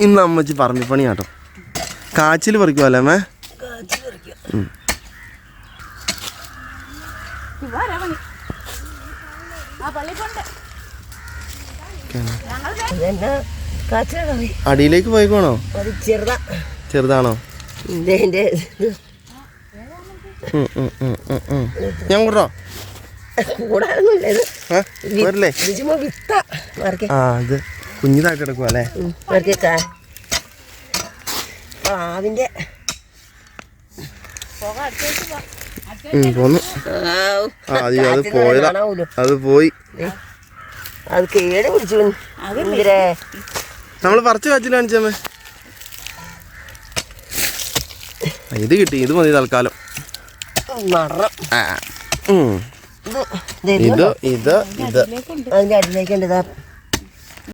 ഇന്ന് അമ്മച്ചി പറമ്പിപ്പണിയാട്ടോ. കാച്ചിൽ പറിക്കുമല്ലേ അമ്മേ? അടിയിലേക്ക് പോയിക്കോണോ? ചെറുതാണോ? ഞാൻ കൂട്ടോ കൂടാനൊന്നുമില്ലേ? ആ ഇത് കുഞ്ഞിതാക്കി കിടക്കുവാ അല്ലേ? അതിന്റെ പോന്നു. അത് പോയതാ, അത് പോയി. അത് കേട് പിടിച്ചു. നമ്മള് പറിച്ച് കാച്ചിൽ കാണിച്ചമ്മേ. ഇത് കിട്ടി, ഇത് മതി തൽക്കാലം. ഇത് ഇത് ഇത് അതിന്റെ അടിയിലേക്കുണ്ട്.